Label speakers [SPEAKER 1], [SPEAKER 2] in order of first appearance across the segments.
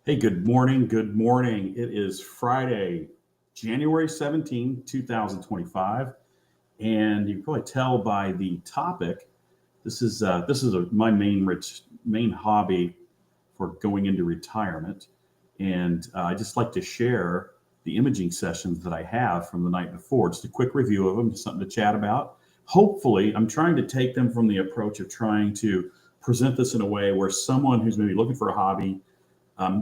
[SPEAKER 1] Hey, good morning. Good morning. It is Friday, January 17, 2025. And you can probably tell by the topic, this is my main hobby for going into retirement. And I just like to share the imaging sessions that I have from the night before. Just a quick review of them, just something to chat about. Hopefully, I'm trying to take them from the approach of trying to present this in a way where someone who's maybe looking for a hobby,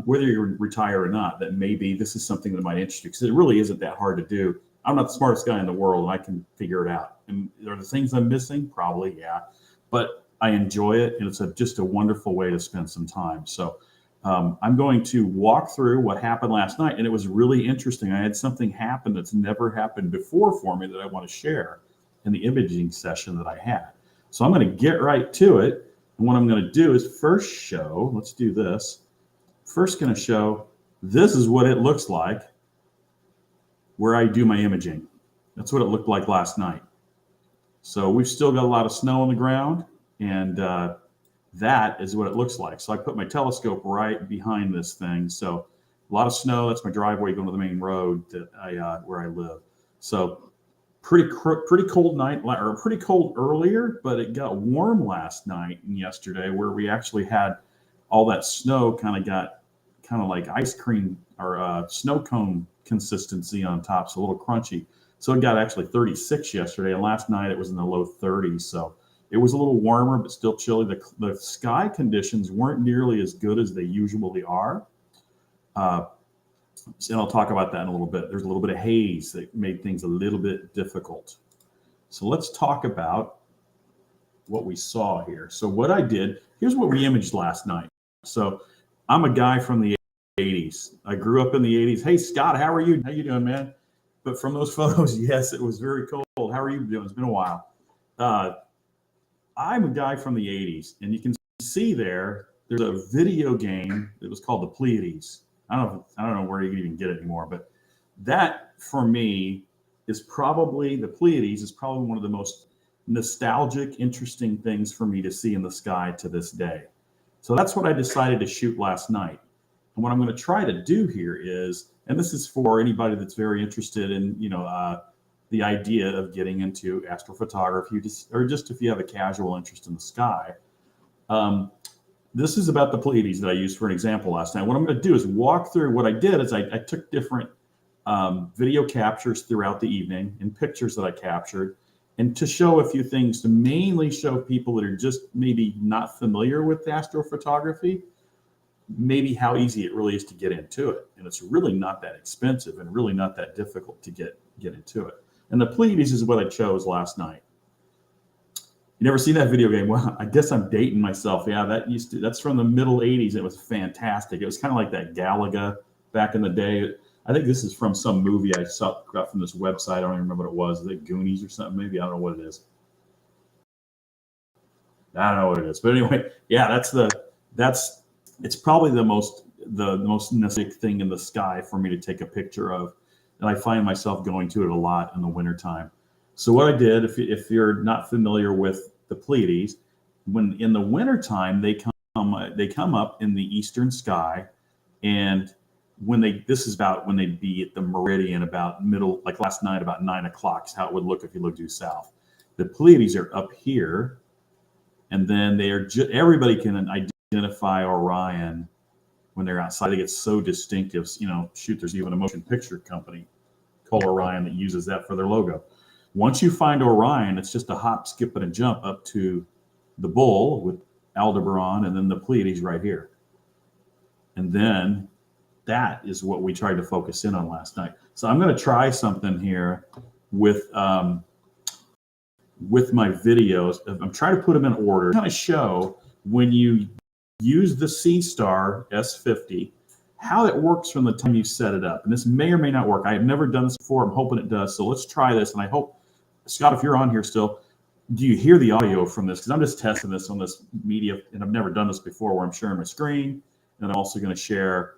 [SPEAKER 1] whether you're retired or not, that maybe this is something that might interest you, because it really isn't that hard to do. I'm not the smartest guy in the world, and I can figure it out. And are there things I'm missing? Probably, yeah. But I enjoy it, and it's just a wonderful way to spend some time. So I'm going to walk through what happened last night, and it was really interesting. I had something happen that's never happened before for me that I want to share in the imaging session that I had. So I'm going to get right to it. And what I'm going to do is first show, let's do this. First going to show, this is what it looks like where I do my imaging. That's what it looked like last night. So we've still got a lot of snow on the ground, and that is what it looks like. So I put my telescope right behind this thing. So a lot of snow. That's my driveway going to the main road that where I live. So pretty cold night, or pretty cold earlier, but it got warm last night and yesterday, where we actually had all that snow kind of like ice cream or snow cone consistency on top, so a little crunchy. So it got actually 36 yesterday, and last night it was in the low 30s. So it was a little warmer, but still chilly. The sky conditions weren't nearly as good as they usually are. And I'll talk about that in a little bit. There's a little bit of haze that made things a little bit difficult. So let's talk about what we saw here. So what I did, here's what we imaged last night. So I'm a guy from the 80s. I grew up in the 80s. Hey, Scott, how are you? How you doing, man? But from those photos, yes, it was very cold. How are you doing? It's been a while. I'm a guy from the 80s, and you can see there's a video game that was called the Pleiades. I don't know where you can even get it anymore, but that for me is probably, the Pleiades is probably one of the most nostalgic, interesting things for me to see in the sky to this day. So that's what I decided to shoot last night. And what I'm going to try to do here is, and this is for anybody that's very interested in, the idea of getting into astrophotography, or just if you have a casual interest in the sky. This is about the Pleiades that I used for an example last night. What I'm going to do is walk through what I did is I took different video captures throughout the evening and pictures that I captured, and to show a few things, to mainly show people that are just maybe not familiar with astrophotography, maybe how easy it really is to get into it. And it's really not that expensive and really not that difficult to get into it. And the Pleiades is what I chose last night. You never seen that video game? Well, I guess I'm dating myself. Yeah, that's from the middle 80s. It was fantastic. It was kind of like that Galaga back in the day. I think this is from some movie I got from this website. I don't even remember what it was. Is it Goonies or something? Maybe. I don't know what it is. I don't know what it is. But anyway, yeah, it's probably the most nostalgic thing in the sky for me to take a picture of. And I find myself going to it a lot in the wintertime. So what I did, if you're not familiar with the Pleiades, when in the wintertime they come up in the eastern sky, and this is about when they'd be at the meridian about middle, like last night about 9 o'clock is how it would look if you look due south. The Pleiades are up here, and then everybody can identify Orion when they're outside. They get so distinctive. There's even a motion picture company called Orion that uses that for their logo. Once you find Orion, it's just a hop, skip, and a jump up to the Bull with Aldebaran, and then the Pleiades right here. And then that is what we tried to focus in on last night. So I'm going to try something here with my videos. I'm trying to put them in order. Kind of show when you use the SeeStar S50, how it works from the time you set it up. And this may or may not work. I have never done this before. I'm hoping it does. So let's try this. And I hope, Scott, if you're on here still, do you hear the audio from this? Because I'm just testing this on this media, and I've never done this before where I'm sharing my screen. And I'm also going to share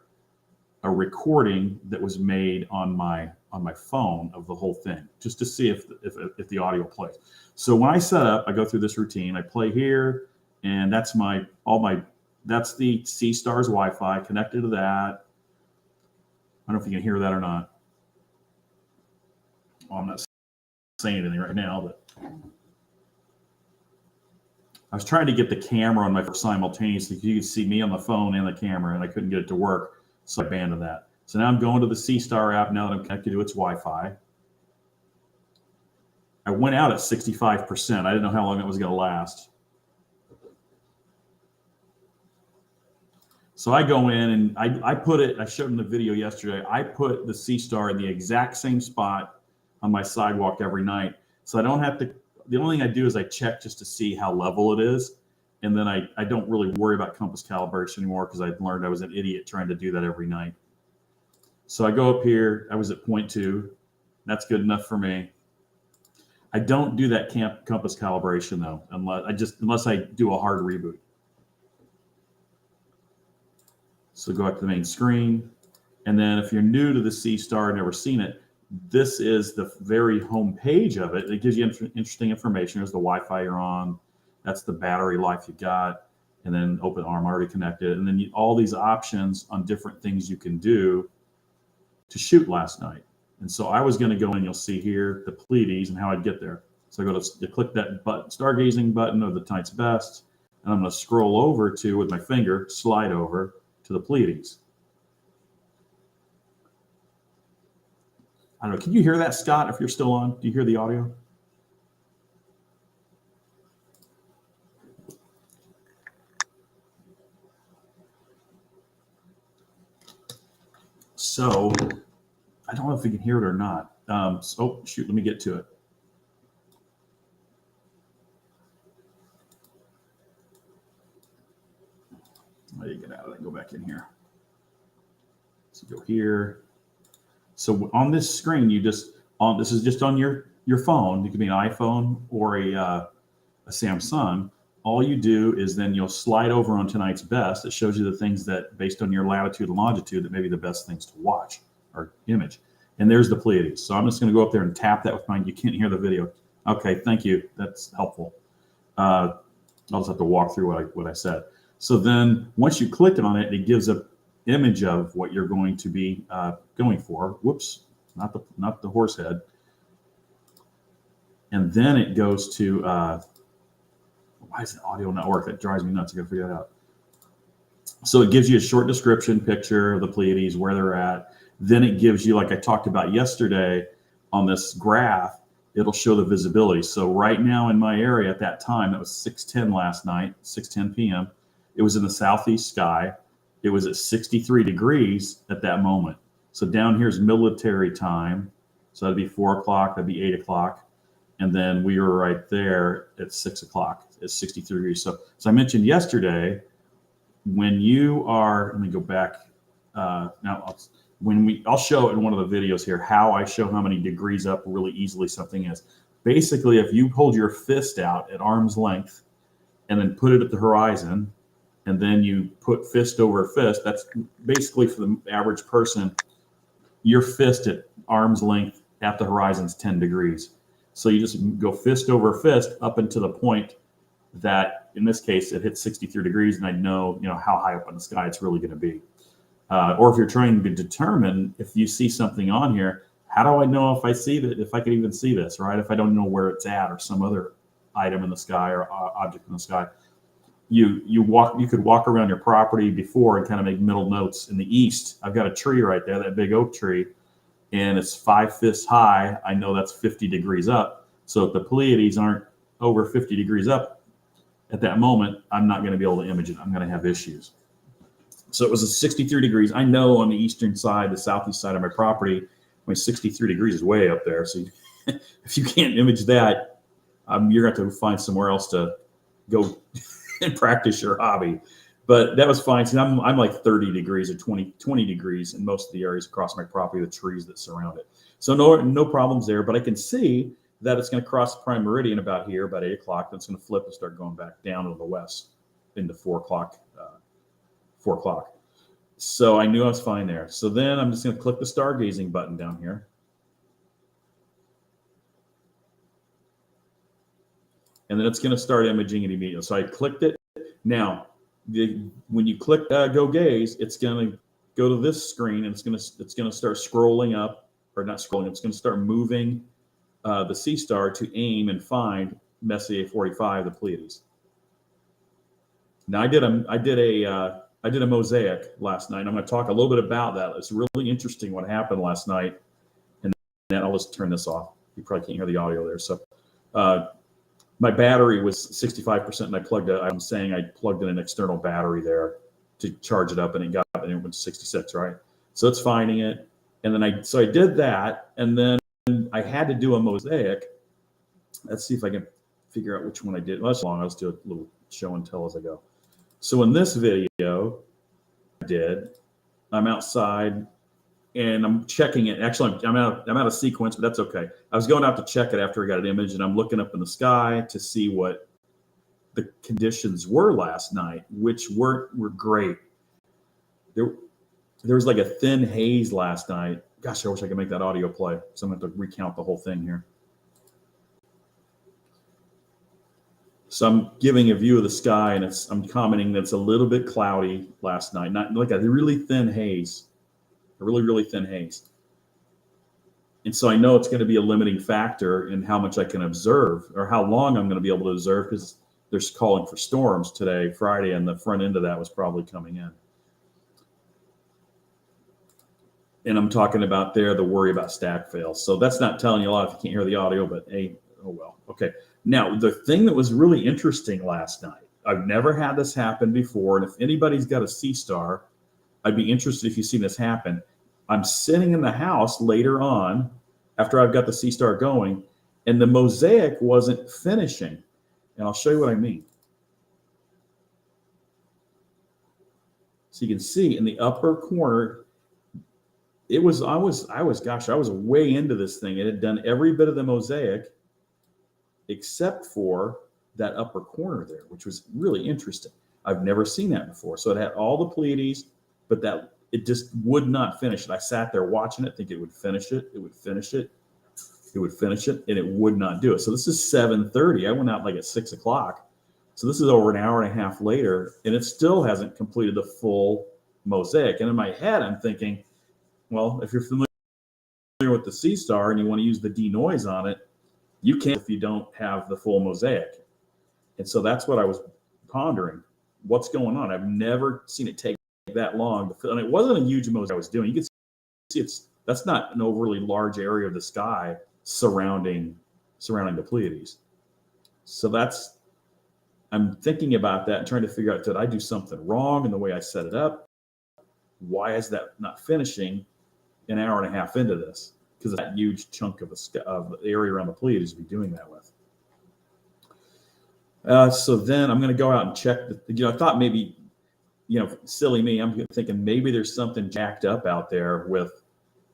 [SPEAKER 1] a recording that was made on my phone of the whole thing, just to see if the audio plays. So when I set up, I go through this routine. I play here, and that's that's the SeeStar's Wi-Fi connected to that. I don't know if you can hear that or not. Well, I'm not saying anything right now, but I was trying to get the camera on my phone simultaneously. You could see me on the phone and the camera, and I couldn't get it to work, so I abandoned that. So now I'm going to the SeeStar app now that I'm connected to its Wi-Fi. I went out at 65%. I didn't know how long it was going to last. So I go in and I put it, I showed in the video yesterday, I put the SeeStar in the exact same spot on my sidewalk every night. So I don't have to, the only thing I do is I check just to see how level it is. And then I don't really worry about compass calibration anymore because I learned I was an idiot trying to do that every night. So I go up here, I was at 0.2. That's good enough for me. I don't do that compass calibration though, unless I do a hard reboot. So go back to the main screen. And then if you're new to the SeeStar, never seen it, this is the very home page of it. It gives you interesting information. There's the Wi-Fi you're on. That's the battery life you got. And then open arm already connected. And then all these options on different things you can do to shoot last night. And so I was going to go in, you'll see here, the Pleiades and how I'd get there. So I go to click that button, Stargazing button of the tonight's best. And I'm going to scroll over to, with my finger, slide over to the Pleiades. I don't know. Can you hear that, Scott, if you're still on? Do you hear the audio? So I don't know if you can hear it or not. Oh, shoot, let me get to it. Let me get out of that, go back in here. So go here. So on this screen, this is just on your phone. It could be an iPhone or a Samsung. All you do is then you'll slide over on tonight's best. It shows you the things that, based on your latitude and longitude, that may be the best things to watch or image. And there's the Pleiades. So I'm just going to go up there and tap that with mine. You can't hear the video. Okay, thank you. That's helpful. I'll just have to walk through what I said. So then once you click on it, it gives an image of what you're going to be going for. Whoops, not the horse head. And then it goes to, why is the audio not work? That drives me nuts. I got to figure that out. So it gives you a short description picture of the Pleiades, where they're at. Then it gives you, like I talked about yesterday on this graph, it'll show the visibility. So right now in my area at that time, that was 6:10 last night, 6:10 p.m. It was in the southeast sky. It was at 63 degrees at that moment. So down here's military time. So that'd be 4 o'clock, that'd be 8 o'clock. And then we were right there at 6 o'clock at 63 degrees. So I mentioned yesterday, when you are, let me go back now. I'll show it in one of the videos here, how I show how many degrees up really easily something is. Basically, if you hold your fist out at arm's length and then put it at the horizon, and then you put fist over fist, that's basically, for the average person, your fist at arm's length at the horizon is 10 degrees. So you just go fist over fist up into the point that, in this case, it hits 63 degrees, and I know how high up in the sky it's really going to be. Or if you're trying to determine, if you see something on here, how do I know if I see that, if I can even see this, right? If I don't know where it's at, or some other item in the sky or object in the sky, you could walk around your property before and kind of make mental notes. In the east, I've got a tree right there, that big oak tree, and it's 5 fists high. I know that's 50 degrees up. So if the Pleiades aren't over 50 degrees up at that moment, I'm not going to be able to image it. I'm going to have issues. So it was a 63 degrees. I know on the eastern side, the southeast side of my property, my 63 degrees is way up there. So if you can't image that, you're going to have to find somewhere else to go and practice your hobby. But that was fine. See, I'm like 30 degrees or 20 degrees in most of the areas across my property, the trees that surround it. So no problems there. But I can see that it's going to cross the prime meridian about here, about 8 o'clock. Then it's going to flip and start going back down to the west into 4 o'clock. 4 o'clock. So I knew I was fine there. So then I'm just going to click the stargazing button down here. And then it's going to start imaging it immediately. So I clicked it. Now, when you click Go Gaze, it's going to go to this screen, and it's going to start scrolling up, or not scrolling. It's going to start moving the SeeStar to aim and find Messier 45, the Pleiades. Now I did a mosaic last night. I'm going to talk a little bit about that. It's really interesting what happened last night. And then I'll just turn this off. You probably can't hear the audio there. So my battery was 65%, and I'm saying I plugged in an external battery there to charge it up, and it went to 66, right? So it's finding it. And then I did that, and then I had to do a mosaic. Let's see if I can figure out which one I did. Well, that's long. I'll just do a little show and tell as I go. So in this video I'm outside and I'm checking it. Actually, I'm out of sequence, but that's okay. I was going out to check it after I got an image, and I'm looking up in the sky to see what the conditions were last night, which were great. There was like a thin haze last night. Gosh, I wish I could make that audio play. So I'm going to have to recount the whole thing here. So I'm giving a view of the sky, and I'm commenting that it's a little bit cloudy last night, not like a really thin haze, a really, really thin haze. And so I know it's going to be a limiting factor in how much I can observe, or how long I'm going to be able to observe, because they're calling for storms today, Friday, and the front end of that was probably coming in. And I'm talking about there the worry about stack fails. So that's not telling you a lot if you can't hear the audio, but hey, oh well. Okay. Now, the thing that was really interesting last night, I've never had this happen before, and if anybody's got a SeeStar, I'd be interested if you've seen this happen. I'm sitting in the house later on, after I've got the SeeStar going, and the mosaic wasn't finishing. And I'll show you what I mean. So you can see in the upper corner, I was way into this thing. It had done every bit of the mosaic except for that upper corner there, which was really interesting. I've never seen that before. So it had all the Pleiades, but that it just would not finish it. I sat there watching it, thinking it would finish it. It would finish it. It would finish it, and it would not do it. So this is 7:30. I went out like at 6 o'clock. So this is over an hour and a half later, and it still hasn't completed the full mosaic. And in my head, I'm thinking, well, if you're familiar with the SeeStar and you want to use the denoise on it, you can't if you don't have the full mosaic. And so that's what I was pondering. What's going on? I've never seen it take that long. And it wasn't a huge mosaic I was doing. You can see that's not an overly large area of the sky surrounding the Pleiades. So I'm thinking about that and trying to figure out, did I do something wrong in the way I set it up? Why is that not finishing an hour and a half into this? Because that huge chunk of the area around the Pleiades to be doing that with. So then I'm going to go out and check. I thought maybe, silly me, I'm thinking maybe there's something jacked up out there with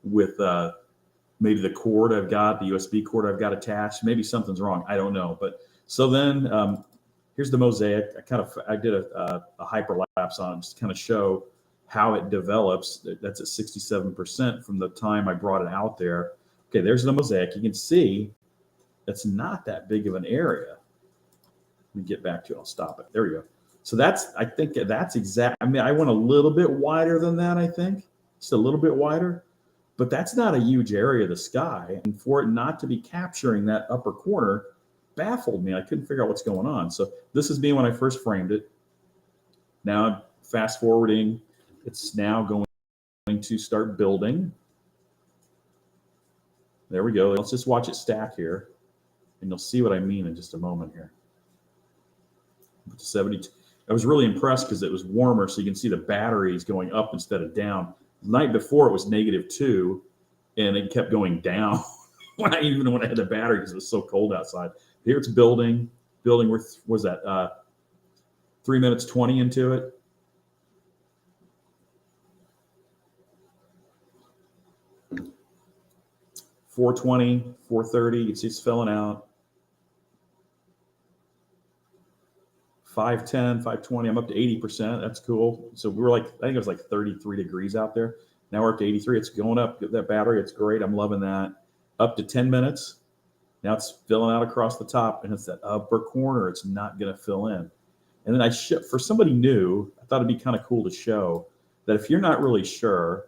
[SPEAKER 1] maybe the cord I've got, the USB cord I've got attached. Maybe something's wrong. I don't know. But so then here's the mosaic. I did a hyperlapse on it just to kind of show how it develops. That's at 67% from the time I brought it out there. Okay, there's the mosaic. You can see it's not that big of an area. Let me get back to it. I'll stop it. There we go. So I think that's exact. I mean, I went a little bit wider than that, I think. Just a little bit wider. But that's not a huge area of the sky. And for it not to be capturing that upper corner baffled me. I couldn't figure out what's going on. So this is me when I first framed it. Now, fast forwarding. It's now going to start building. There we go. Let's just watch it stack here, and you'll see what I mean in just a moment here. 72. I was really impressed because it was warmer, so you can see the batteries going up instead of down. The night before it was -2, and it kept going down even when I had the battery because it was so cold outside. Here it's building. Where was that? 3 minutes 20 into it. 420, 430, you can see it's filling out. 510, 520, I'm up to 80%. That's cool. So we were like, I think it was like 33 degrees out there. Now we're up to 83. It's going up. That battery, it's great. I'm loving that. Up to 10 minutes. Now it's filling out across the top, and it's that upper corner. It's not going to fill in. And then for somebody new, I thought it'd be kind of cool to show that if you're not really sure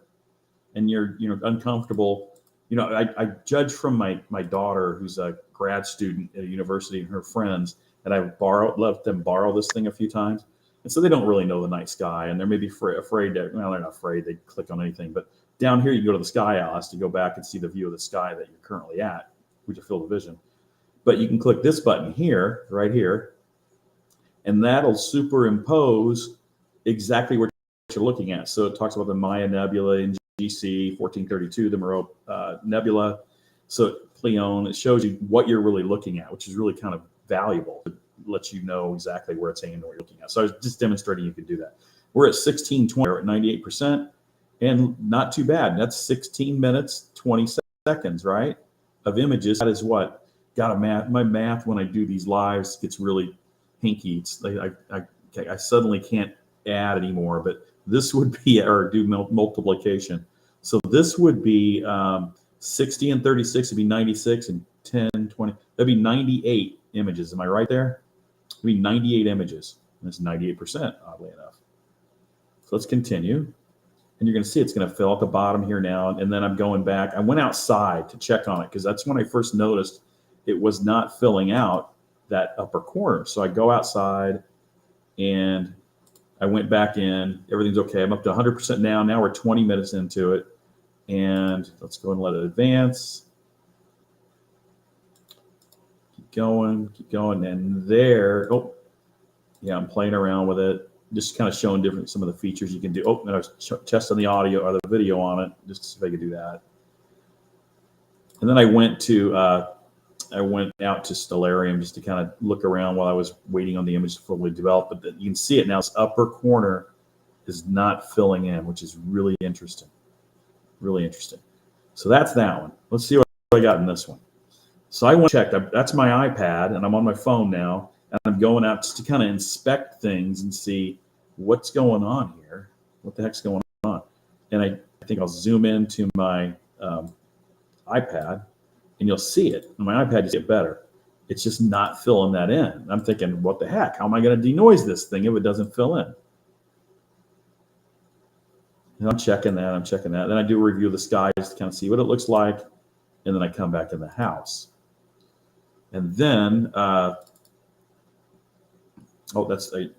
[SPEAKER 1] and you're uncomfortable, I judge from my daughter, who's a grad student at a university, and her friends, and I've let them borrow this thing a few times. And so they don't really know the night sky, and they're maybe afraid to, well, they're not afraid, they click on anything. But down here, you go to the Sky Atlas to go back and see the view of the sky that you're currently at, which will fill the vision. But you can click this button here, right here, and that'll superimpose exactly what you're looking at. So it talks about the Maya Nebula in GC 1432, the Moreau Nebula. So Pleione, it shows you what you're really looking at, which is really kind of valuable. It lets you know exactly where it's aimed and what you're looking at. So I was just demonstrating you can do that. We're at 1620, we're at 98%, and not too bad. That's 16 minutes, 20 seconds, right, of images. That is what? My math when I do these lives gets really hinky. It's like I suddenly can't add anymore, but this would be, or do multiplication. So this would be 60 and 36 would be 96, and 10, 20, that'd be 98 images. Am I right there? It'd be 98 images. And it's 98%, oddly enough. So let's continue. And you're going to see it's going to fill at the bottom here now. And then I'm going back. I went outside to check on it because that's when I first noticed it was not filling out that upper corner. So I go outside and I went back in. Everything's okay. I'm up to 100% now. Now we're 20 minutes into it. And let's go and let it advance. Keep going. And there, oh, yeah, I'm playing around with it. Just kind of showing some of the features you can do. Oh, and I was testing the audio or the video on it, just to see if I could do that. And then I went out to Stellarium just to kind of look around while I was waiting on the image to fully develop. But you can see it now. Its upper corner is not filling in, which is really interesting. Really interesting. So that's that one. Let's see what I got in this one. So I went and checked. That's my iPad, and I'm on my phone now. And I'm going out just to kind of inspect things and see what's going on here. What the heck's going on? And I think I'll zoom into my iPad, and you'll see it. On my iPad, you see it better. It's just not filling that in. I'm thinking, what the heck? How am I going to denoise this thing if it doesn't fill in? And I'm checking that. Then I do a review of the sky just to kind of see what it looks like. And then I come back in the house. And then, I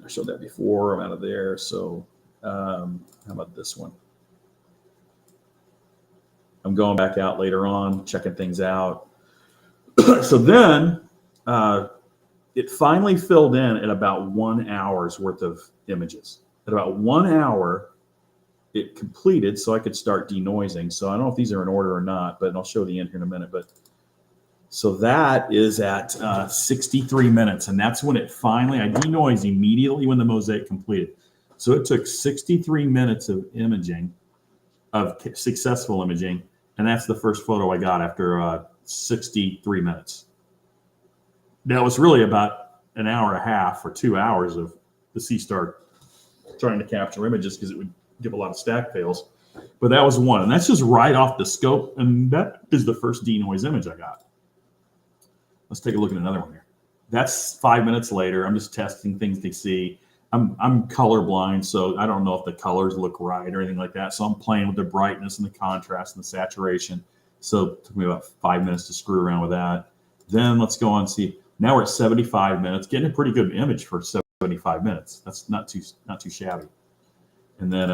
[SPEAKER 1] showed that before. I'm out of there. So how about this one? I'm going back out later on, checking things out. So then it finally filled in at about 1 hour's worth of images. At about 1 hour, it completed, so I could start denoising. So I don't know if these are in order or not, but I'll show the end here in a minute. But so that is at 63 minutes, and that's when it finally, I denoised immediately when the mosaic completed. So it took 63 minutes of imaging, of successful imaging, and that's the first photo I got after 63 minutes. Now it was really about an hour and a half or 2 hours of the SeeStar trying to capture images because it would give a lot of stack fails. But that was one, and that's just right off the scope, and that is the first denoise image I got. Let's take a look at another one here. That's 5 minutes later. I'm just testing things to see. I'm colorblind, so I don't know if the colors look right or anything like that. So I'm playing with the brightness and the contrast and the saturation. So it took me about 5 minutes to screw around with that. Then let's go on and see. Now we're at 75 minutes, getting a pretty good image for 75 minutes. That's not too shabby. And then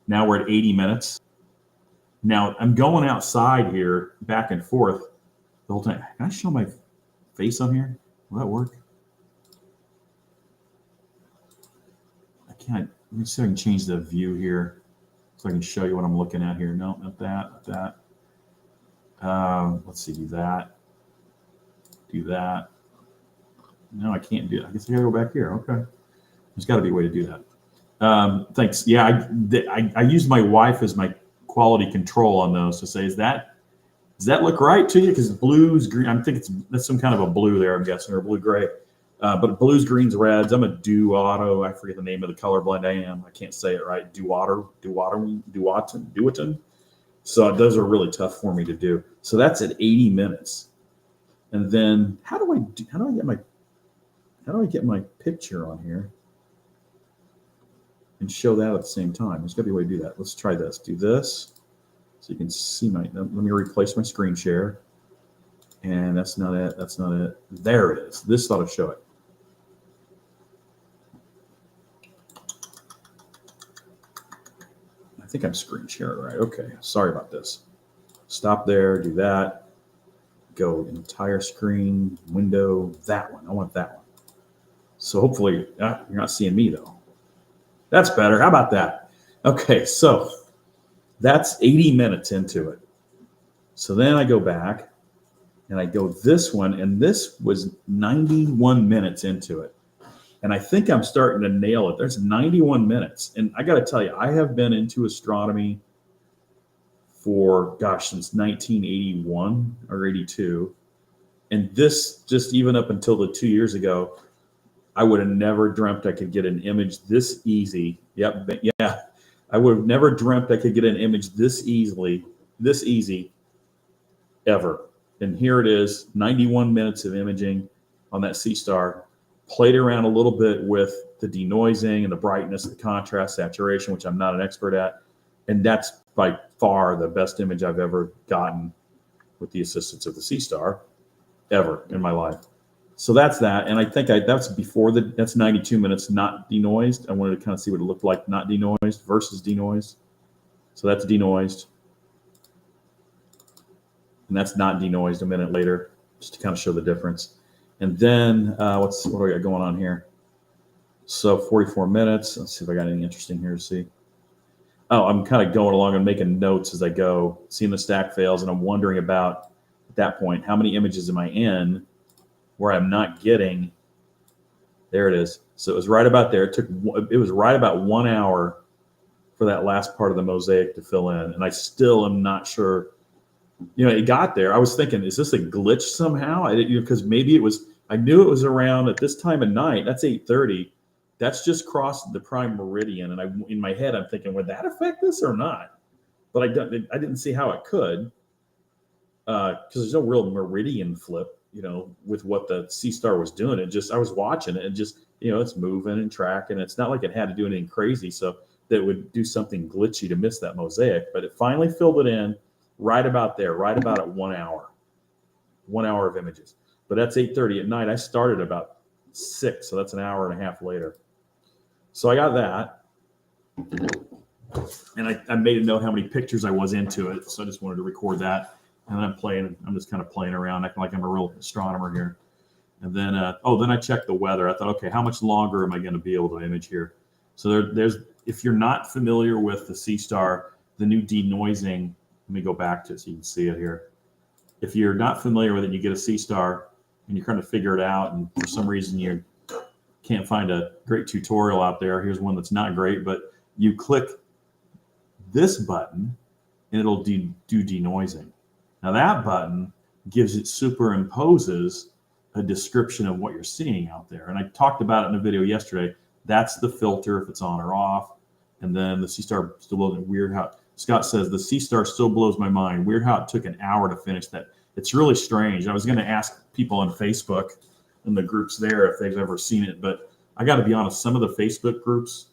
[SPEAKER 1] now we're at 80 minutes. Now I'm going outside here, back and forth the whole time. Can I show my face on here? Will that work? I can't. Let me see if I can change the view here so I can show you what I'm looking at here. No, not that, not that. Let's see, do that. Do that. No, I can't do it. I guess I gotta go back here. Okay. There's got to be a way to do that. Thanks. Yeah, I used my wife as my quality control on those to say, is that Does that look right to you? Because blues, green, I think that's some kind of a blue there, I'm guessing, or blue gray. But blues, greens, reds. I'm a duotto. I forget the name of the color blend I am. I can't say it right. Duotton. So those are really tough for me to do. So that's at 80 minutes. And then how do I get my picture on here and show that at the same time? There's got to be a way to do that. Let's try this. Do this so you can see let me replace my screen share. And that's not it. That's not it. There it is. This ought to show it. I think I'm screen sharing right. Okay. Sorry about this. Stop there. Do that. Go entire screen, window, that one. I want that one. So hopefully you're not seeing me though. That's better. How about that? Okay, so that's 80 minutes into it. So then I go back and I go this one, and this was 91 minutes into it. And I think I'm starting to nail it. There's 91 minutes. And I got to tell you, I have been into astronomy for, since 1981 or 82. And this, just even up until the 2 years ago, I would have never dreamt I could get an image this easy. Yep. Yeah. I would have never dreamt I could get an image this easy ever. And here it is, 91 minutes of imaging on that SeeStar. Played around a little bit with the denoising and the brightness, the contrast, saturation, which I'm not an expert at. And that's by far the best image I've ever gotten with the assistance of the SeeStar ever in my life. So that's that. And I think that's that's 92 minutes not denoised. I wanted to kind of see what it looked like not denoised versus denoised. So that's denoised. And that's not denoised a minute later, just to kind of show the difference. And then what do we got going on here? So 44 minutes. Let's see if I got anything interesting here to see. Oh, I'm kind of going along and making notes as I go, seeing the stack fails, and I'm wondering about, at that point, how many images am I in where I'm not getting? There it is. So it was right about there. It was right about 1 hour for that last part of the mosaic to fill in, and I still am not sure. It got there. I was thinking, is this a glitch somehow? Because maybe it was. I knew it was around at this time of night. That's 8:30. That's just crossed the prime meridian, and in my head I'm thinking, would that affect this or not? But I didn't see how it could, because there's no real meridian flip, with what the SeeStar was doing. I was watching it, and just it's moving and tracking. It's not like it had to do anything crazy, so that it would do something glitchy to miss that mosaic. But it finally filled it in right about there, right about at 1 hour. 1 hour of images. But that's 8:30 at night. I started about 6, so that's an hour and a half later. So I got that, and I made a note how many pictures I was into it. So I just wanted to record that, and then I'm just kind of playing around, acting like I'm a real astronomer here. And then, then I checked the weather. I thought, okay, how much longer am I going to be able to image here? So there's, if you're not familiar with the SeeStar, the new denoising. Let me go back to it so you can see it here. If you're not familiar with it, you get a SeeStar and you're trying to figure it out, and for some reason you can't find a great tutorial out there. Here's one that's not great, but you click this button and it'll do denoising. Now that button superimposes a description of what you're seeing out there. And I talked about it in a video yesterday. That's the filter, if it's on or off. And then the SeeStar still blows it. Weird how Scott says the SeeStar still blows my mind. Weird how it took an hour to finish that. It's really strange. I was going to ask people on Facebook in the groups there if they've ever seen it, but I got to be honest, some of the Facebook groups,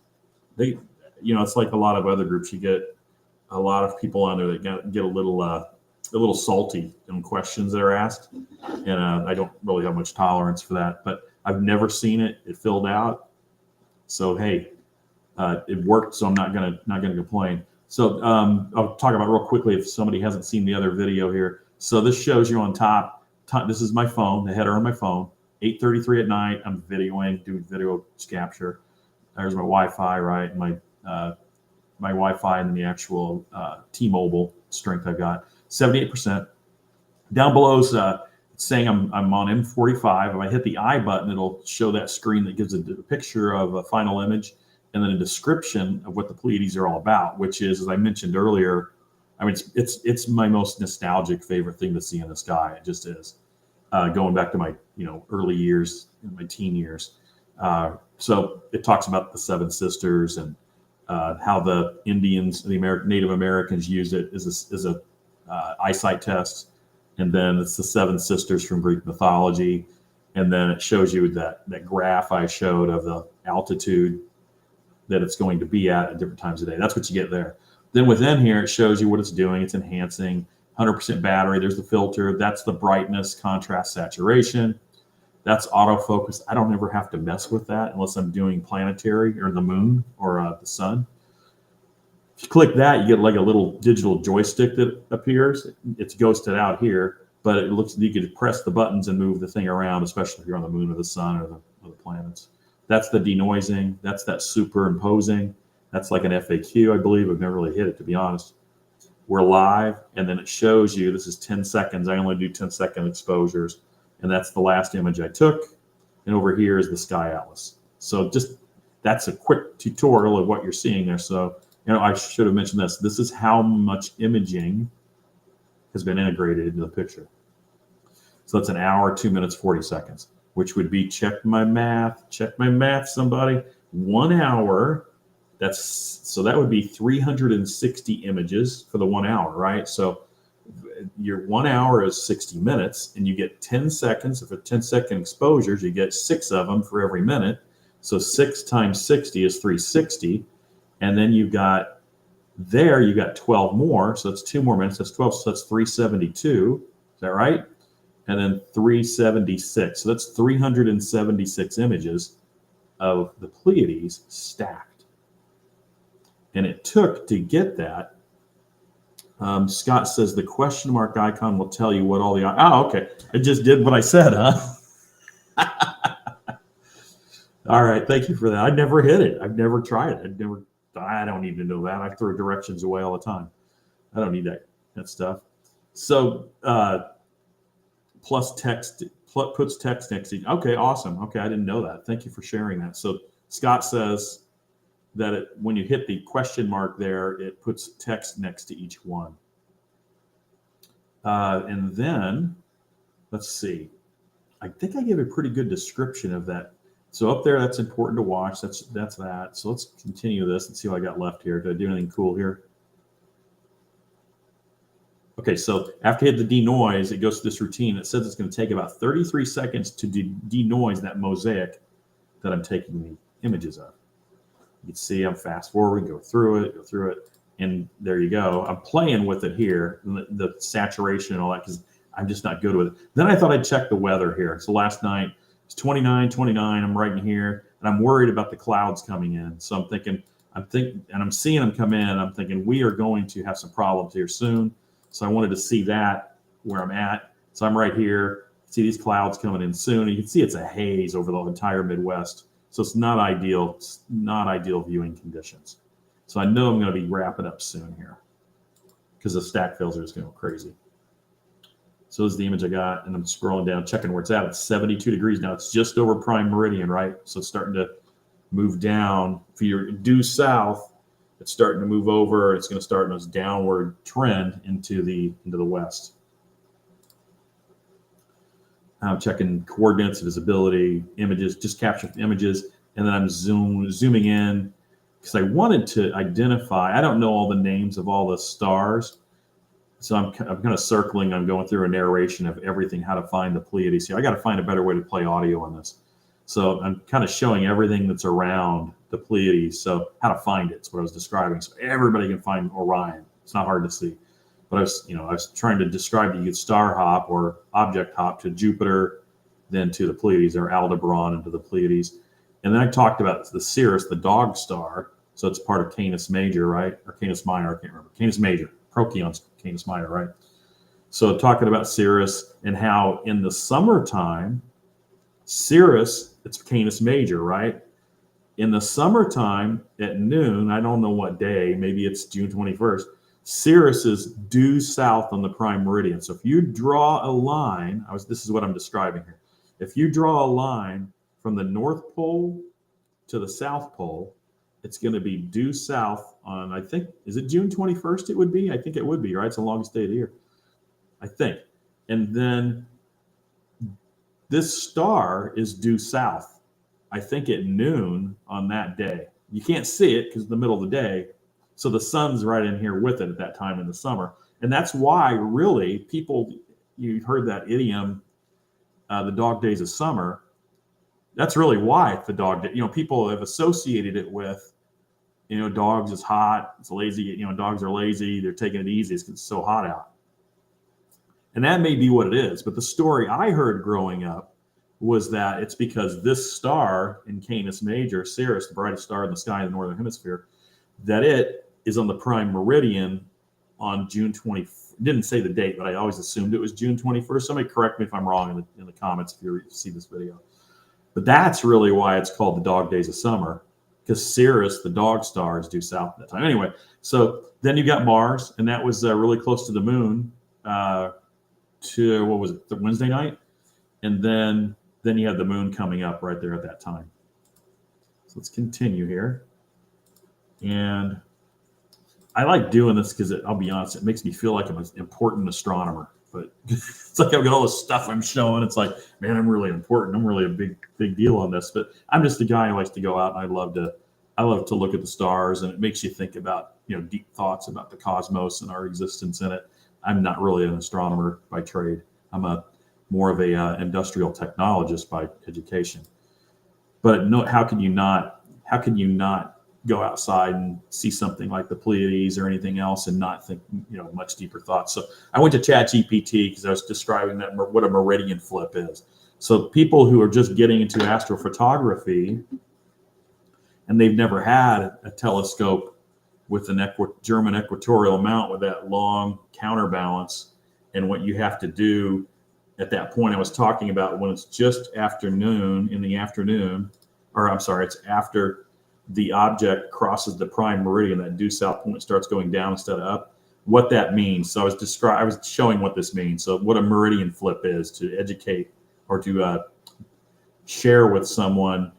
[SPEAKER 1] it's like a lot of other groups. You get a lot of people on there that get a little salty in questions that are asked, and I don't really have much tolerance for that. But I've never seen it. It filled out, so hey, it worked. So I'm not gonna complain. So I'll talk about real quickly if somebody hasn't seen the other video here. So this shows you on top. This is my phone, the header on my phone. 8:33 at night. I'm doing video capture. There's my Wi-Fi, right? My Wi-Fi and the actual T-Mobile strength I've got. 78%. Down below is it's saying I'm on M45. If I hit the I button, it'll show that screen that gives a picture of a final image and then a description of what the Pleiades are all about, which is, as I mentioned earlier, I mean, it's my most nostalgic favorite thing to see in the sky. It just is. Going back to my early years, my teen years. So it talks about the Seven Sisters and how the Indians, the Native Americans used it as a eyesight test, and then it's the Seven Sisters from Greek mythology, and then it shows you that graph I showed of the altitude that it's going to be at different times of day. That's what you get there. Then within here, it shows you what it's doing. It's enhancing, 100% battery. There's the filter. That's the brightness, contrast, saturation. That's autofocus. I don't ever have to mess with that unless I'm doing planetary or the moon or the sun. If you click that, you get like a little digital joystick that appears. It's ghosted out here, but it looks, you could press the buttons and move the thing around, especially if you're on the moon or the sun or the planets. That's the denoising. That's that superimposing. That's like an FAQ, I believe. I've never really hit it, to be honest. We're live, and then it shows you, this is 10 seconds. I only do 10-second exposures, and that's the last image I took. And over here is the Sky Atlas. So just, that's a quick tutorial of what you're seeing there. So, I should have mentioned this. This is how much imaging has been integrated into the picture. So that's an hour, 2 minutes, 40 seconds, which would be, check my math, somebody. 1 hour. So that would be 360 images for the 1 hour, right? So your 1 hour is 60 minutes, and you get 10 seconds. If it's 10-second exposures, you get 6 of them for every minute. So 6 times 60 is 360. And then you got 12 more. So that's 2 more minutes. That's 12. So that's 372. Is that right? And then 376. So that's 376 images of the Pleiades stacked. And it took to get that. Scott says the question mark icon will tell you what all the... Oh, okay. It just did what I said, huh? All right. Thank you for that. I never hit it. I've never tried it. I don't need to know that. I throw directions away all the time. I don't need that stuff. So plus text, puts text next to... Okay, awesome. Okay, I didn't know that. Thank you for sharing that. So Scott says that when you hit the question mark there, it puts text next to each one. And then, let's see. I think I gave a pretty good description of that. So up there, that's important to watch. That's that. So let's continue this and see what I got left here. Did I do anything cool here? Okay, so after you hit the denoise, it goes to this routine. It says it's going to take about 33 seconds to denoise that mosaic that I'm taking the images of. You can see I'm fast forwarding, go through it, and there you go. I'm playing with it here, the saturation and all that, because I'm just not good with it. Then I thought I'd check the weather here. So last night, it's 29. I'm writing here, and I'm worried about the clouds coming in. So and I'm seeing them come in. I'm thinking we are going to have some problems here soon. So I wanted to see that where I'm at. So I'm right here. See these clouds coming in soon. And you can see it's a haze over the entire Midwest. So it's not ideal. It's not ideal viewing conditions. So I know I'm going to be wrapping up soon here because the stack fills are just going to go crazy. So this is the image I got, and I'm scrolling down, checking where it's at. It's 72 degrees now. It's just over prime meridian, right? So it's starting to move down. If you're due south, it's starting to move over. It's going to start in this downward trend into the west. I'm checking coordinates, visibility, images, just capture images, and then I'm zooming in because I wanted to identify. I don't know all the names of all the stars. So I'm kind of circling. I'm going through a narration of everything, how to find the Pleiades here. I got to find a better way to play audio on this. So I'm kind of showing everything that's around the Pleiades. So how to find it is what I was describing. So everybody can find Orion. It's not hard to see. But I was trying to describe that you could star hop or object hop to Jupiter, then to the Pleiades, or Aldebaran into the Pleiades. And then I talked about the Sirius, the dog star. So it's part of Canis Major, right? Or Canis Minor, I can't remember. Canis Major. Procyon Canis Minor, right? So talking about Sirius and how in the summertime, Sirius, it's Canis Major, right? In the summertime at noon, I don't know what day, maybe it's June 21st, Sirius is due south on the prime meridian. So if you draw a line, this is what I'm describing here. If you draw a line from the North Pole to the South Pole, It's going to be due south on, I think, is it June 21st? It would be. I think it would be, right? It's the longest day of the year, I think. And then this star is due south, I think, at noon on that day. You can't see it because it's the middle of the day. So the sun's right in here with it at that time in the summer. And that's why, really, people, you heard that idiom, the dog days of summer. That's really why it's the dog day. People have associated it with, dogs is hot, it's lazy, dogs are lazy, they're taking it easy because it's so hot out. And that may be what it is. But the story I heard growing up was that it's because this star in Canis Major, Sirius, the brightest star in the sky in the northern hemisphere, that it is on the prime meridian on June 20th. Didn't say the date, but I always assumed it was June 21st. Somebody correct me if I'm wrong in the comments if you see this video. But that's really why it's called the dog days of summer, because Sirius, the dog star, is due south at that time. Anyway, so then you got Mars, and that was really close to the moon to, what was it, the Wednesday night? And then you had the moon coming up right there at that time. So let's continue here. And I like doing this because I'll be honest, it makes me feel like I'm an important astronomer. But it's like I've got all this stuff I'm showing. It's like, man, I'm really important. I'm really a big deal on this. But I'm just a guy who likes to go out, and I love to look at the stars, and it makes you think about deep thoughts about the cosmos and our existence in it. I'm not really an astronomer by trade. I'm more of a industrial technologist by education. But no, how can you not go outside and see something like the Pleiades or anything else and not think much deeper thoughts? So I went to ChatGPT because I was describing what a meridian flip is. So people who are just getting into astrophotography and they've never had a telescope with an German equatorial mount with that long counterbalance, and what you have to do at that point I was talking about, when it's just afternoon, it's after the object crosses the prime meridian, that due south point starts going down instead of up, what that means. So I was showing what this means. So what a meridian flip is, to educate or to share with someone.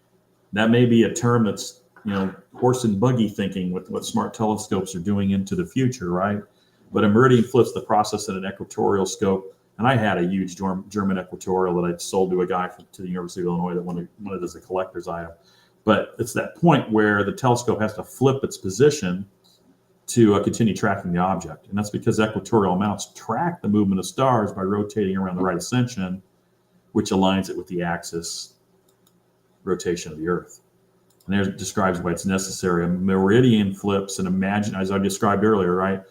[SPEAKER 1] That may be a term that's horse and buggy thinking with what smart telescopes are doing into the future, right? But a meridian flip's the process in an equatorial scope. And I had a huge German equatorial that I sold to a guy to the University of Illinois that wanted it as a collector's item. But it's that point where the telescope has to flip its position to continue tracking the object. And that's because equatorial mounts track the movement of stars by rotating around the right ascension, which aligns it with the axis rotation of the Earth. And there it describes why it's necessary. A meridian flips, and imagine, as I described earlier, right?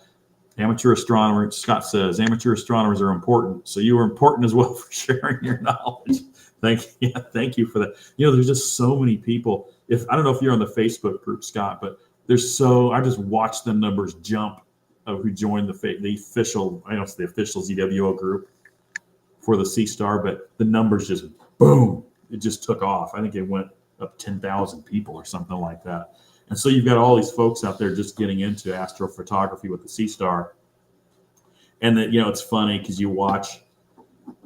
[SPEAKER 1] Amateur astronomer, Scott says, amateur astronomers are important. So you are important as well for sharing your knowledge. Thank you for that. There's just so many people. I don't know if you're on the Facebook group, Scott, but I just watched the numbers jump of who joined the official, I don't know if it's the official ZWO group for the SeeStar, but the numbers just boom, it just took off. I think it went up 10,000 people or something like that. And so you've got all these folks out there just getting into astrophotography with the SeeStar. And that, it's funny because you watch,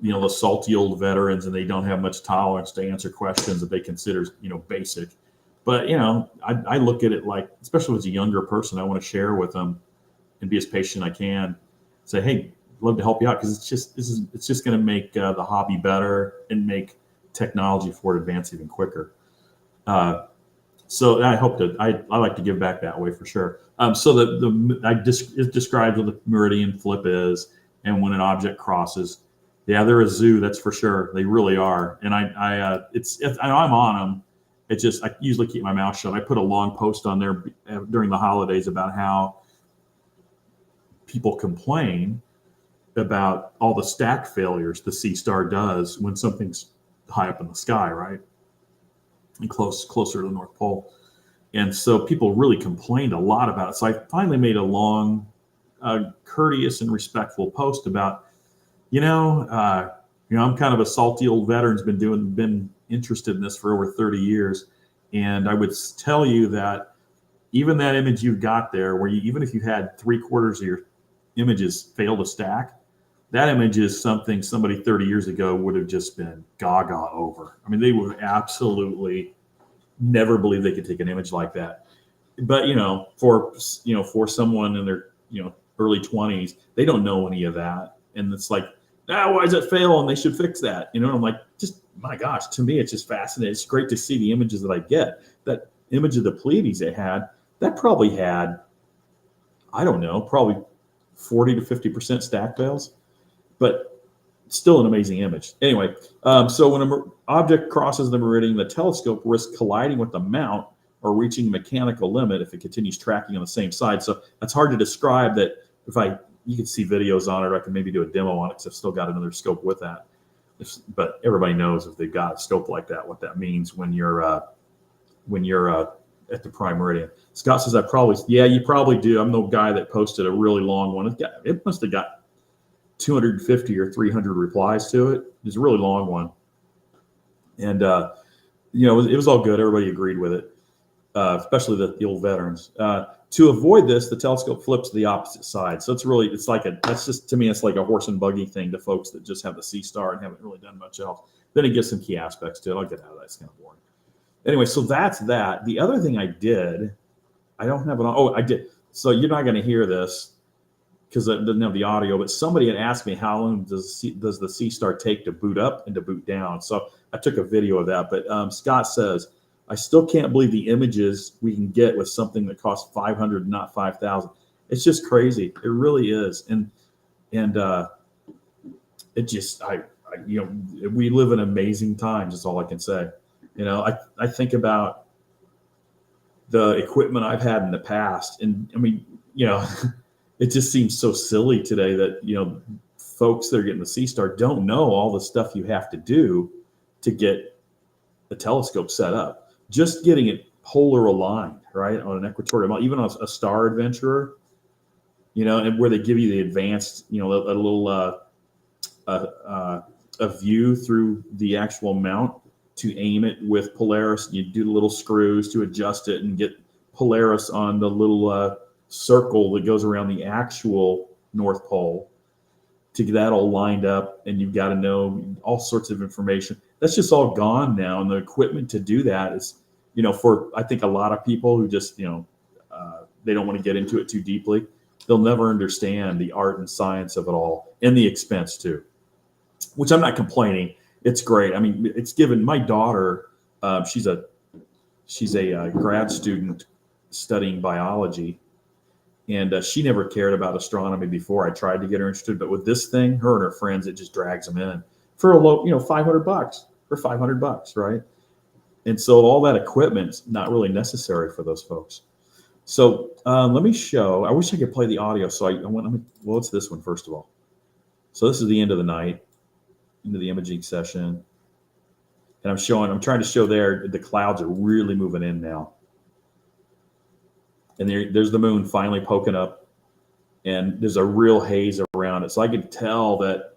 [SPEAKER 1] the salty old veterans, and they don't have much tolerance to answer questions that they consider, basic. But, I look at it like, especially as a younger person, I want to share with them and be as patient as I can. Say, hey, love to help you out, because it's just going to make the hobby better and make technology for it advance even quicker. So I hope I like to give back that way for sure. So it describes what the meridian flip is, and when an object crosses. Yeah, they're a zoo, that's for sure. They really are. And I know I'm on them. It's just, I usually keep my mouth shut. I put a long post on there during the holidays about how people complain about all the stack failures the SeeStar does when something's high up in the sky, right? And closer to the North Pole. And so people really complained a lot about it. So I finally made a long, courteous and respectful post about, I'm kind of a salty old veteran, been interested in this for over 30 years. And I would tell you that even that image you've got there, where even if you had 3/4 of your images fail to stack, that image is something somebody 30 years ago would have just been gaga over. I mean, they would absolutely never believe they could take an image like that. but for someone in their early 20s, they don't know any of that, and it's like, why does it fail? And they should fix that. I'm like, just my gosh, to me, it's just fascinating. It's great to see the images that I get. That image of the Pleiades they had, that probably had, I don't know, probably 40 to 50% stack fails, but still an amazing image. Anyway, so when an object crosses the meridian, the telescope risks colliding with the mount or reaching mechanical limit if it continues tracking on the same side. So that's hard to describe. That you can see videos on it. I can maybe do a demo on it because I've still got another scope with that. But everybody knows if they've got a scope like that, what that means when you're at the prime meridian. Scott says, you probably do. I'm the guy that posted a really long one. It must have got 250 or 300 replies to it. It's a really long one. And, it was all good. Everybody agreed with it, especially the old veterans. To avoid this, the telescope flips to the opposite side. So to me, it's like a horse and buggy thing to folks that just have the SeeStar and haven't really done much else. Then it gives some key aspects to it. I'll get out of that. It's kind of boring. Anyway, so that's that. The other thing I did, I don't have it on. Oh, I did. So you're not going to hear this because it doesn't have the audio, but somebody had asked me how long does the SeeStar take to boot up and to boot down. So I took a video of that. But Scott says, I still can't believe the images we can get with something that costs $500, not $5,000. It's just crazy. It really is. And it just, we live in amazing times. That's all I can say. I think about the equipment I've had in the past, and I mean, it just seems so silly today that, folks that are getting the SeeStar don't know all the stuff you have to do to get the telescope set up. Just getting it polar aligned, right, on an equatorial mount, even on a Star Adventurer, and where they give you the advanced, a little a view through the actual mount to aim it with Polaris. You do the little screws to adjust it and get Polaris on the little circle that goes around the actual North Pole to get that all lined up. And you've got to know all sorts of information. That's just all gone now. And the equipment to do that is, for I think a lot of people who just, they don't want to get into it too deeply. They'll never understand the art and science of it all, and the expense too, which I'm not complaining. It's great. I mean, it's given my daughter, she's a grad student studying biology, and she never cared about astronomy before. I tried to get her interested, but with this thing, her and her friends, it just drags them in for a low, $500 for $500, right? And so all that equipment's not really necessary for those folks. So let me show. I wish I could play the audio. So well, it's this one first of all. So this is the end of the night, into the imaging session, and I'm trying to show there the clouds are really moving in now, and there's the moon finally poking up, and there's a real haze around it. So I could tell that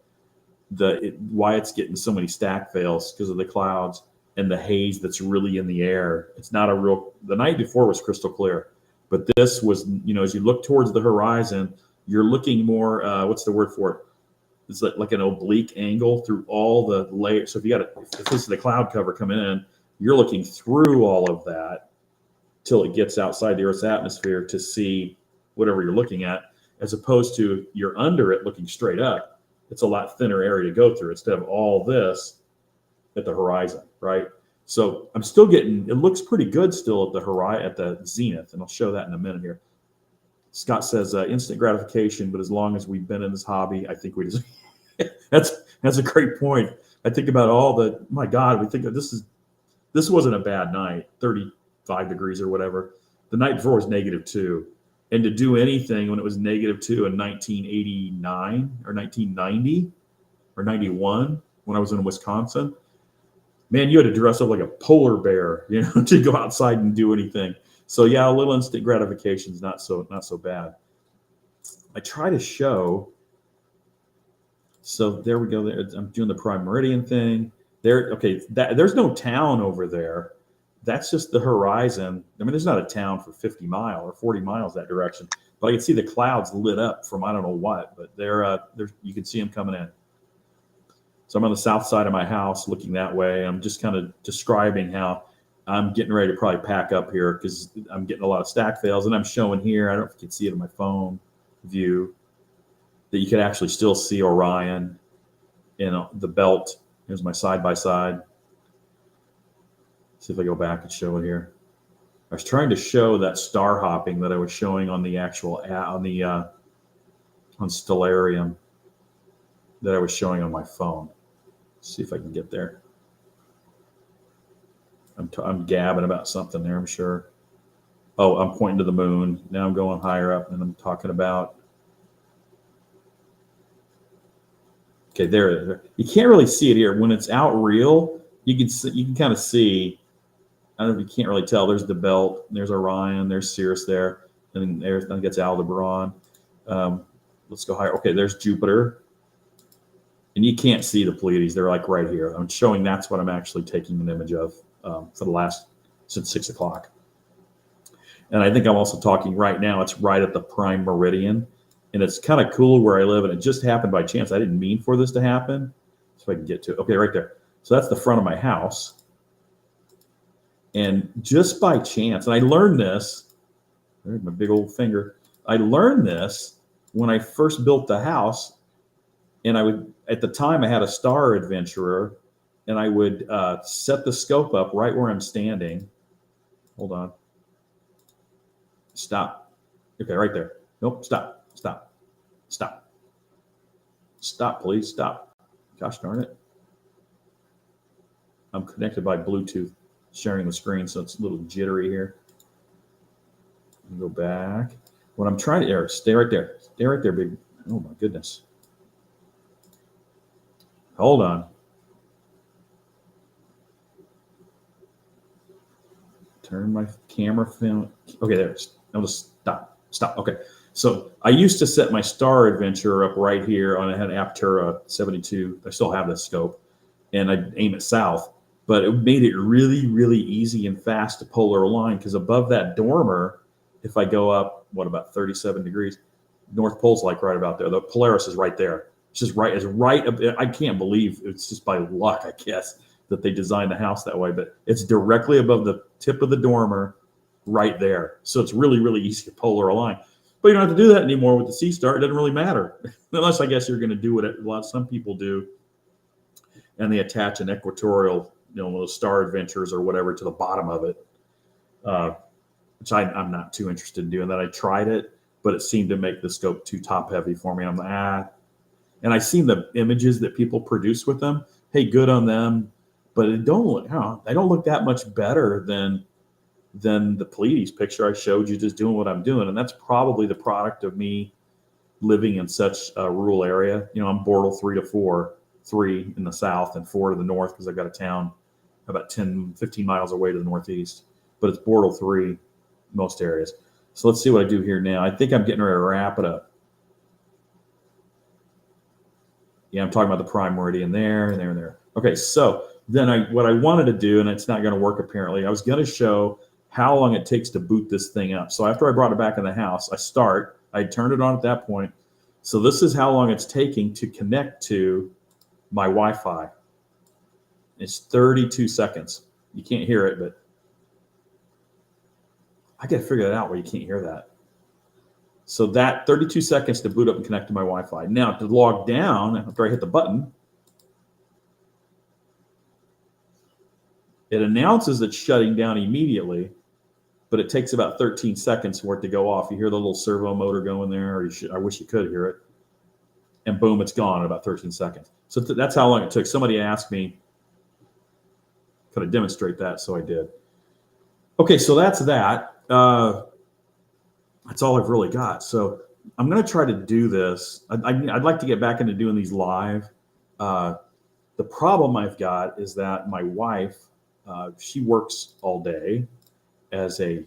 [SPEAKER 1] why it's getting so many stack fails because of the clouds and the haze that's really in the air. It's not the night before was crystal clear, but this was, as you look towards the horizon, you're looking more, what's the word for it? It's like an oblique angle through all the layers. So if this is the cloud cover coming in, you're looking through all of that till it gets outside the Earth's atmosphere to see whatever you're looking at, as opposed to you're under it looking straight up. It's a lot thinner area to go through instead of all this at the horizon, right? So I'm still getting, it looks pretty good still at the horizon, at the zenith, and I'll show that in a minute here. Scott says instant gratification, but as long as we've been in this hobby, I think we just that's a great point. I think about my God, we think that this wasn't a bad night, 35 degrees or whatever. The night before was -2. And to do anything when it was -2 in 1989 or 1990 or 91, when I was in Wisconsin, man, you had to dress up like a polar bear, to go outside and do anything. So yeah, a little instant gratification is not so bad. I try to show. So there we go. I'm doing the prime meridian thing. There's no town over there. That's just the horizon. I mean, there's not a town for 50 miles or 40 miles that direction. But I can see the clouds lit up from I don't know what. But you can see them coming in. So I'm on the south side of my house looking that way. I'm just kind of describing how I'm getting ready to probably pack up here because I'm getting a lot of stack fails, and I'm showing here. I don't know if you can see it in my phone view that you can actually still see Orion in the belt. Here's my side by side. See if I go back and show it here. I was trying to show that star hopping that I was showing on the actual on Stellarium that I was showing on my phone. Let's see if I can get there. I'm gabbing about something there, I'm sure. Oh, I'm pointing to the moon. Now I'm going higher up, and I'm talking about. Okay, there. You can't really see it here when it's out real. You can kind of see. I don't know if you can't really tell. There's the belt. There's Orion. There's Sirius there, and there's I think it's Aldebaran. Let's go higher. Okay, there's Jupiter, and you can't see the Pleiades. They're like right here. I'm showing that's what I'm actually taking an image of for the last since 6 o'clock. And I think I'm also talking right now. It's right at the prime meridian, and it's kind of cool where I live. And it just happened by chance. I didn't mean for this to happen. So I can get to it. Okay, right there. So that's the front of my house. And just by chance, and I learned this, there's my big old finger. I learned this when I first built the house, and at the time I had a Star Adventurer, and I would set the scope up right where I'm standing. Hold on. Stop. Okay, right there. Nope, stop, please, stop. Gosh darn it. I'm connected by Bluetooth, sharing the screen, so it's a little jittery here. Go back. What I'm trying to, stay right there. Stay right there, big. Oh my goodness. Hold on. Turn my camera film. Okay, there it is. I'll just stop. Okay. So I used to set my Star Adventurer up right here on, I had Aptura 72. I still have this scope, and I aim it south, but it made it really, really easy and fast to polar align, because above that dormer, if I go up, about 37 degrees, North Pole's like right about there. The Polaris is right there. It's just right. I can't believe it's just by luck, I guess, that they designed the house that way, but it's directly above the tip of the dormer right there. So it's really, really easy to polar align. But you don't have to do that anymore with the SeeStar. It doesn't really matter. Unless I guess you're going to do what some people do, and they attach an equatorial, one of those Star Adventures or whatever to the bottom of it, which I'm not too interested in doing that. I tried it, but it seemed to make the scope too top heavy for me. I'm like, And I've seen the images that people produce with them. Hey, good on them. But they don't look that much better than the Pleiades picture I showed you, just doing what I'm doing. And that's probably the product of me living in such a rural area. I'm Bortle 3 to 4, 3 in the south and 4 to the north, because I've got a town about 10, 15 miles away to the northeast. But it's Bortle 3 most areas. So let's see what I do here now. I think I'm getting ready to wrap it up. Yeah, I'm talking about the prime meridian there and there and there. Okay, so then what I wanted to do, and it's not going to work apparently, I was going to show how long it takes to boot this thing up. So after I brought it back in the house, I turned it on at that point. So this is how long it's taking to connect to my Wi-Fi. It's 32 seconds. You can't hear it, but I got to figure that out where you can't hear that. So that 32 seconds to boot up and connect to my Wi-Fi. Now to log down, after I hit the button, it announces it's shutting down immediately, but it takes about 13 seconds for it to go off. You hear the little servo motor going there, or I wish you could hear it. And boom, it's gone in about 13 seconds. So that's how long it took. Somebody asked me, could I demonstrate that? So I did. Okay, so that's that. That's all I've really got. So I'm going to try to do this. I'd like to get back into doing these live. The problem I've got is that my wife, she works all day in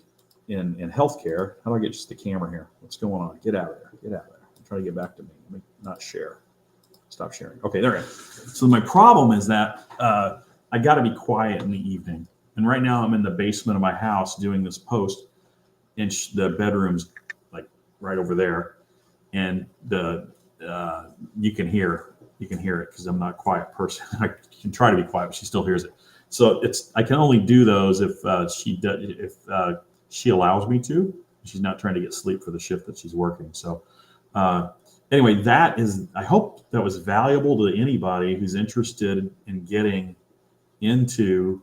[SPEAKER 1] healthcare. How do I get just the camera here? What's going on? Get out of there. Get out of there. I'm trying to get back to me. Let me not share. Stop sharing. Okay, there we go. So my problem is that I got to be quiet in the evening. And right now I'm in the basement of my house doing this post, and the bedroom's like right over there. And you can hear it because I'm not a quiet person. I can try to be quiet, but she still hears it. So I can only do those if she allows me to. She's not trying to get sleep for the shift that she's working. So uh, anyway, I hope that was valuable to anybody who's interested in getting into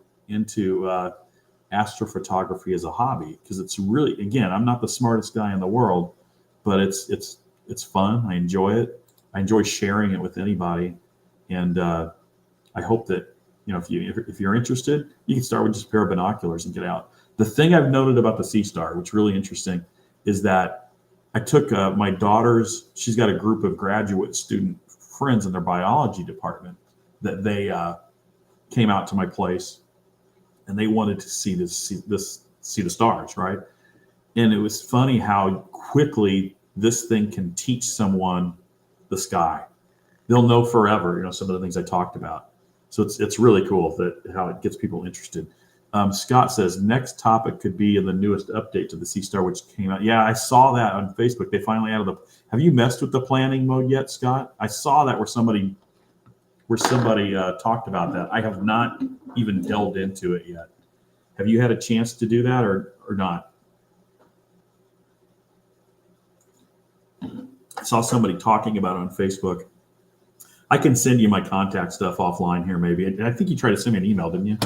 [SPEAKER 1] astrophotography as a hobby, because it's really, again, I'm not the smartest guy in the world, but it's fun. I enjoy it. I enjoy sharing it with anybody, and I hope that if you're interested, you can start with just a pair of binoculars and get out. The thing I've noted about the SeeStar, which is really interesting, is that I took my daughter's. She's got a group of graduate student friends in their biology department that they came out to my place, and they wanted to see the stars, right? And it was funny how quickly this thing can teach someone the sky. They'll know forever, some of the things I talked about. So it's really cool how it gets people interested. Scott says next topic could be in the newest update to the SeeStar, which came out. Yeah, I saw that on Facebook. They finally added Have you messed with the planning mode yet, Scott? I saw that where somebody talked about that. I have not even delved into it yet. Have you had a chance to do that or not? I saw somebody talking about it on Facebook. I can send you my contact stuff offline here, maybe. And I think you tried to send me an email, didn't you?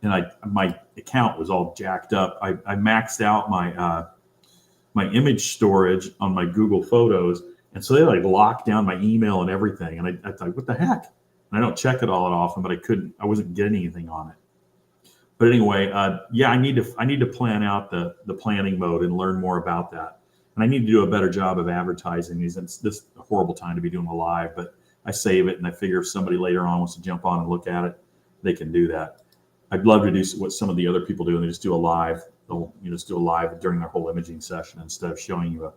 [SPEAKER 1] And my account was all jacked up. I maxed out my image storage on my Google Photos, and so they locked down my email and everything. And I thought, what the heck? And I don't check it all that often, but I wasn't getting anything on it. But anyway, yeah, I need to plan out the planning mode and learn more about that. And I need to do a better job of advertising these. It's this a horrible time to be doing a live, but I save it, and I figure if somebody later on wants to jump on and look at it, they can do that. I'd love to do what some of the other people do, and they just do a live. They'll just do a live during their whole imaging session instead of showing you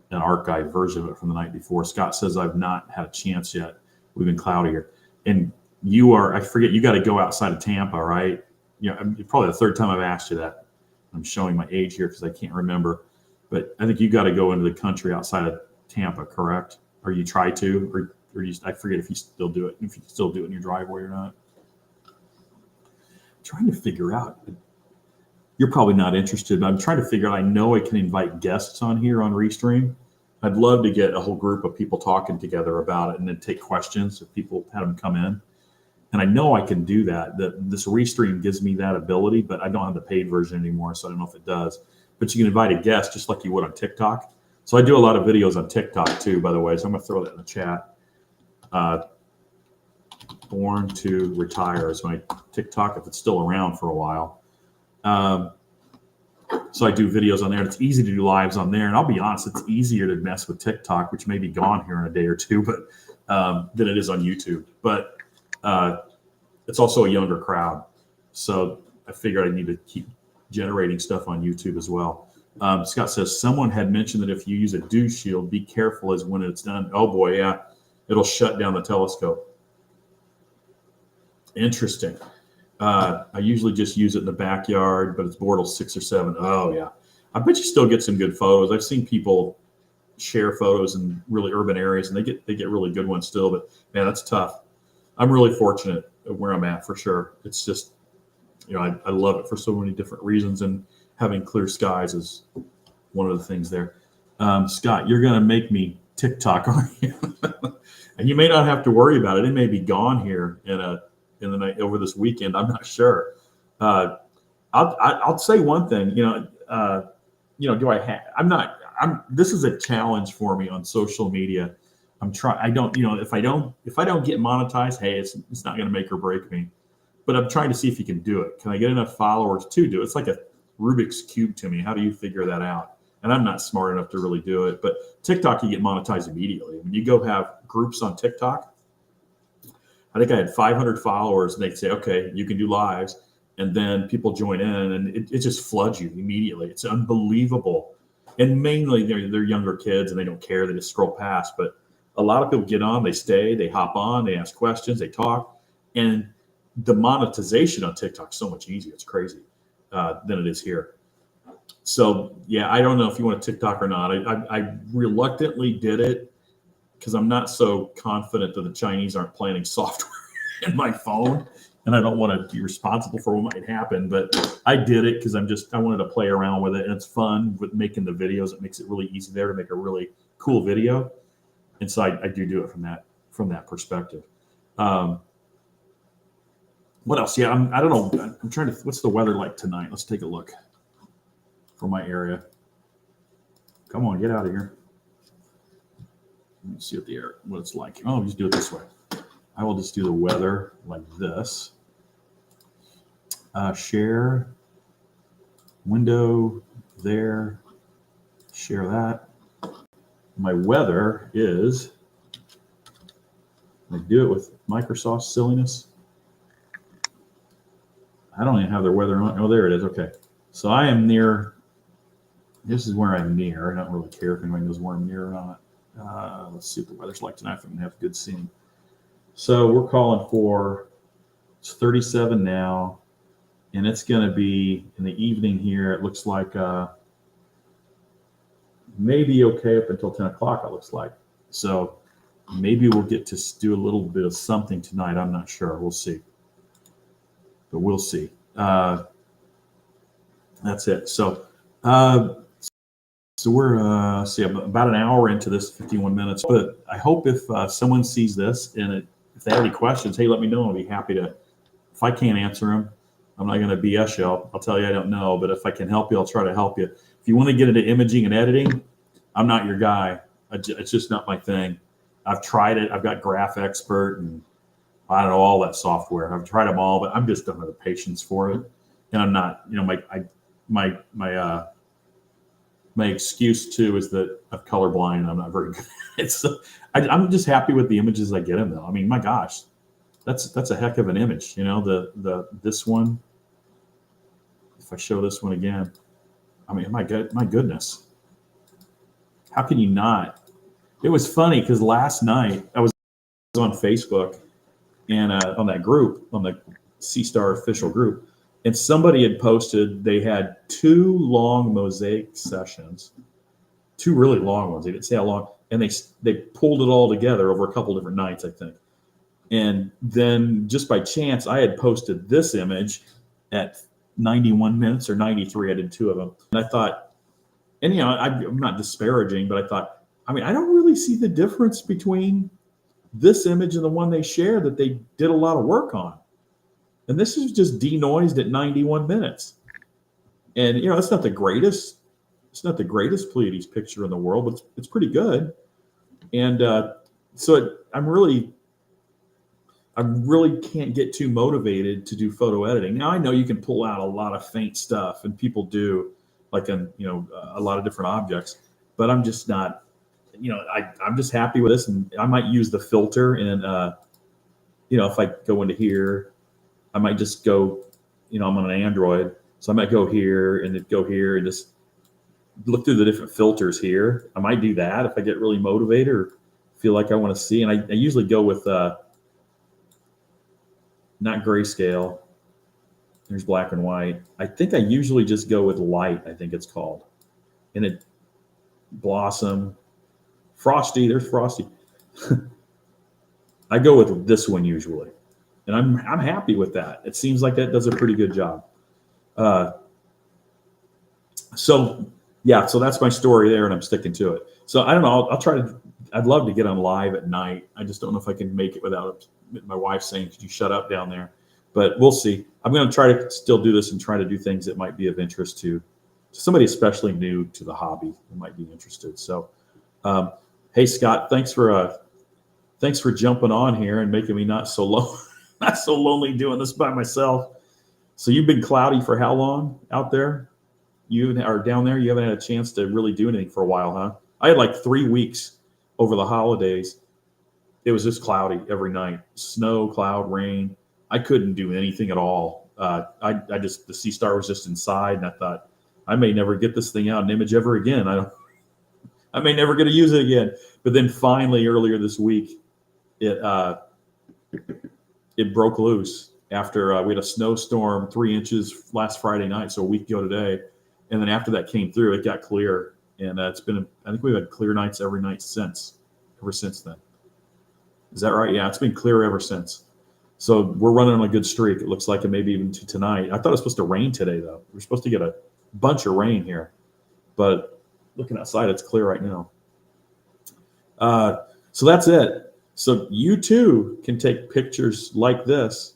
[SPEAKER 1] an archived version of it from the night before. Scott says I've not had a chance yet. We've been cloudy here, and I forget, you got to go outside of Tampa, right? Probably the third time I've asked you that. I'm showing my age here because I can't remember, but I think you got to go into the country outside of Tampa, correct? Or you try to, or I forget if you still do it, if you still do it in your driveway or not. I'm trying to figure out. You're probably not interested, but I'm trying to figure out. I know I can invite guests on here on Restream. I'd love to get a whole group of people talking together about it, and then take questions if people had them come in. And I know I can do that. This Restream gives me that ability, but I don't have the paid version anymore, so I don't know if it does. But you can invite a guest just like you would on TikTok. So I do a lot of videos on TikTok too, by the way. So I'm going to throw that in the chat. Born to Retire is my TikTok, if it's still around for a while. So I do videos on there, and it's easy to do lives on there. And I'll be honest, it's easier to mess with TikTok, which may be gone here in a day or two, but than it is on YouTube. But it's also a younger crowd. So I figured I need to keep generating stuff on YouTube as well. Scott says, someone had mentioned that if you use a dew shield, be careful as when it's done. Oh boy, yeah. It'll shut down the telescope. Interesting. I usually just use it in the backyard, but it's Bortle 6 or 7. Oh yeah. I bet you still get some good photos. I've seen people share photos in really urban areas, and they get really good ones still, but man, that's tough. I'm really fortunate where I'm at for sure. It's just, I love it for so many different reasons, and having clear skies is one of the things there. Scott, you're going to make me TikTok, aren't you? And you may not have to worry about it. It may be gone here in the night over this weekend. I'm not sure. I'll say one thing. Do I have? This is a challenge for me on social media. I'm trying. I don't. If I don't get monetized, hey, it's not going to make or break me. But I'm trying to see if you can do it. Can I get enough followers to do it? It's like a Rubik's Cube to me. How do you figure that out? And I'm not smart enough to really do it. But TikTok, you get monetized immediately. When you go have groups on TikTok, I think I had 500 followers, and they'd say, okay, you can do lives. And then people join in, and it just floods you immediately. It's unbelievable. And mainly they're younger kids, and they don't care. They just scroll past. But a lot of people get on, they stay, they hop on, they ask questions, they talk. And the monetization on TikTok is so much easier. It's crazy than it is here. So, yeah, I don't know if you want a TikTok or not. I reluctantly did it because I'm not so confident that the Chinese aren't planning software. in my phone, and I don't want to be responsible for what might happen. But I did it because I wanted to play around with it, and it's fun with making the videos. It makes it really easy there to make a really cool video, and so I do it from that perspective. What else? Yeah, I don't know. I'm trying to. What's the weather like tonight? Let's take a look for my area. Come on, get out of here. Let me see what it's like. Oh, just do it this way. I will just do the weather like this. Share window there. Share that. My weather is. I do it with Microsoft silliness. I don't even have their weather on. Oh, there it is. Okay. So I am near. This is where I'm near. I don't really care if anybody knows where I'm near or not. Let's see what the weather's like tonight. If I'm going to have good seeing. So we're calling for, it's 37 now, and it's going to be in the evening here. It looks like maybe okay up until 10 o'clock, it looks like. So maybe we'll get to do a little bit of something tonight. I'm not sure. We'll see. But we'll see. That's it. So we're about an hour into this, 51 minutes. But I hope if someone sees this and if they have any questions, hey, let me know. I'll be happy to. If I can't answer them, I'm not going to BS you. I'll tell you I don't know. But if I can help you, I'll try to help you. If you want to get into imaging and editing, I'm not your guy. It's just not my thing. I've tried it. I've got Graph Expert and I don't know, all that software. I've tried them all, but I'm just don't have the patience for it. And I'm not, my excuse too is that I'm colorblind and I'm not very good. I'm just happy with the images I get in though. I mean, my gosh, that's a heck of an image. This one, if I show this one again, I mean, my goodness, how can you not? It was funny because last night I was on Facebook and on that group, on the SeeStar official group, and somebody had posted they had 2 long mosaic sessions, 2 really long ones. They didn't say how long, and they pulled it all together over a couple different nights, I think. And then just by chance, I had posted this image at 91 minutes or 93. I did 2 of them, and I thought, and I'm not disparaging, but I thought, I mean, I don't really see the difference between this image and the one they shared that they did a lot of work on. And this is just denoised at 91 minutes. And, it's not the greatest Pleiades picture in the world, but it's pretty good. And I really can't get too motivated to do photo editing. Now, I know you can pull out a lot of faint stuff, and people do, like a lot of different objects, but I'm just not, I'm just happy with this. And I might use the filter and, if I go into here, I might just go, I'm on an Android. So I might go here and then go here and just look through the different filters here. I might do that if I get really motivated or feel like I want to see. And I usually go with, not grayscale. There's black and white. I think I usually just go with light, I think it's called. And it blossom, frosty, there's frosty. I go with this one usually. And I'm happy with that. It seems like that does a pretty good job. So that's my story there, and I'm sticking to it. So I don't know. I'll try to. I'd love to get on live at night. I just don't know if I can make it without my wife saying, "Could you shut up down there?" But we'll see. I'm going to try to still do this and try to do things that might be of interest to somebody especially new to the hobby who might be interested. So, hey Scott, thanks for jumping on here and making me not so lonely doing this by myself. So you've been cloudy for how long out there? You are down there. You haven't had a chance to really do anything for a while, huh? I had like 3 weeks over the holidays. It was just cloudy every night, snow, cloud, rain. I couldn't do anything at all. The SeeStar was just inside, and I thought I may never get this thing out in image ever again. I may never get to use it again. But then finally, earlier this week, it broke loose after we had a snowstorm, 3 inches last Friday night, so a week ago today. And then after that came through, it got clear. And I think we've had clear nights every night ever since then. Is that right? Yeah, it's been clear ever since. So we're running on a good streak. It looks like it maybe even to tonight. I thought it was supposed to rain today, though. We're supposed to get a bunch of rain here. But looking outside, it's clear right now. So that's it. So you too can take pictures like this,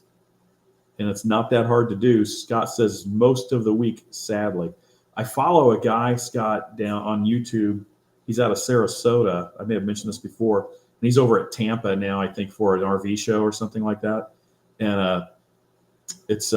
[SPEAKER 1] and it's not that hard to do. Scott says most of the week, sadly. I follow a guy, Scott, down on YouTube. He's out of Sarasota. I may have mentioned this before. And he's over at Tampa now, I think, for an RV show or something like that. And it's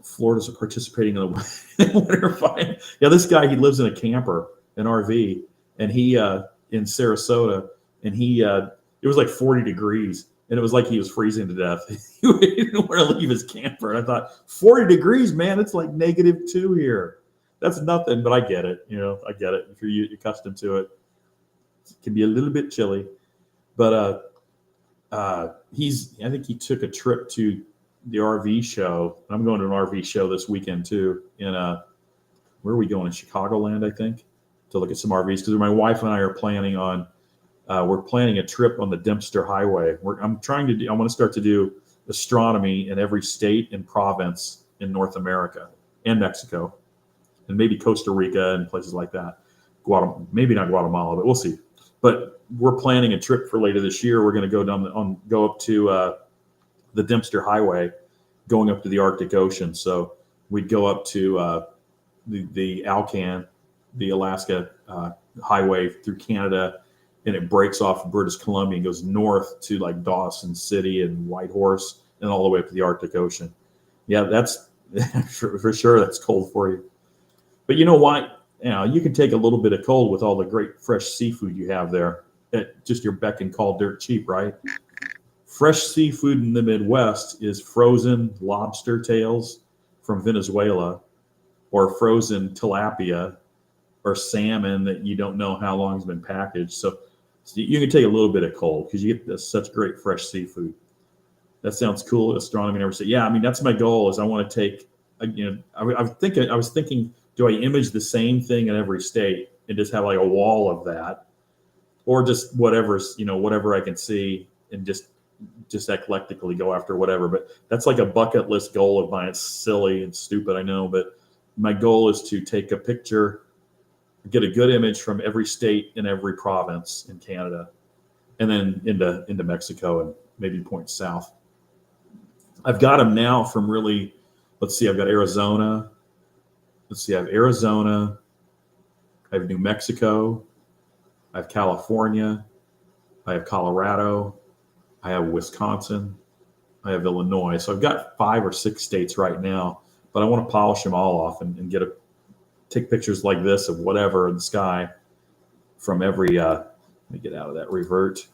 [SPEAKER 1] Florida's participating in the winter fine. Yeah, this guy, he lives in a camper, an RV, and he in Sarasota, and he it was like 40 degrees, and it was like he was freezing to death. He didn't want to leave his camper. And I thought, 40 degrees, man, it's like -2 here. That's nothing, but I get it. I get it. If you're accustomed to it, it can be a little bit chilly. But I think he took a trip to the RV show. I'm going to an RV show this weekend too. In where are we going? In Chicagoland, I think, to look at some RVs, because my wife and I are planning on. We're planning a trip on the Dempster Highway. I want to start to do astronomy in every state and province in North America and Mexico, and maybe Costa Rica and places like that. Maybe not Guatemala, but we'll see. But we're planning a trip for later this year. We're going to go up to the Dempster Highway, going up to the Arctic Ocean. So we'd go up to the Alcan, the Alaska highway through Canada, and it breaks off of British Columbia and goes north to like Dawson City and Whitehorse, and all the way up to the Arctic Ocean. Yeah, that's for sure. That's cold for you. But you know what? You can take a little bit of cold with all the great fresh seafood you have there at just your beck and call, dirt cheap, right? Fresh seafood in the Midwest is frozen lobster tails from Venezuela, or frozen tilapia, or salmon that you don't know how long has been packaged. So you can take a little bit of cold because you get such great fresh seafood. That sounds cool. Astronomy never said, yeah. I mean, that's my goal. Is I want to take. I was thinking, do I image the same thing in every state and just have like a wall of that, or just whatever I can see, and just eclectically go after whatever. But that's like a bucket list goal of mine. It's silly and stupid, I know, but my goal is to take a picture, get a good image from every state and every province in Canada, and then into Mexico and maybe point south. I've got them now from really, let's see, I've got Arizona. Let's see, I have Arizona. I have New Mexico. I have California. I have Colorado. I have Wisconsin. I have Illinois. So I've got 5 or 6 states right now, but I want to polish them all off and take pictures like this of whatever in the sky from every, let me get out of that, revert,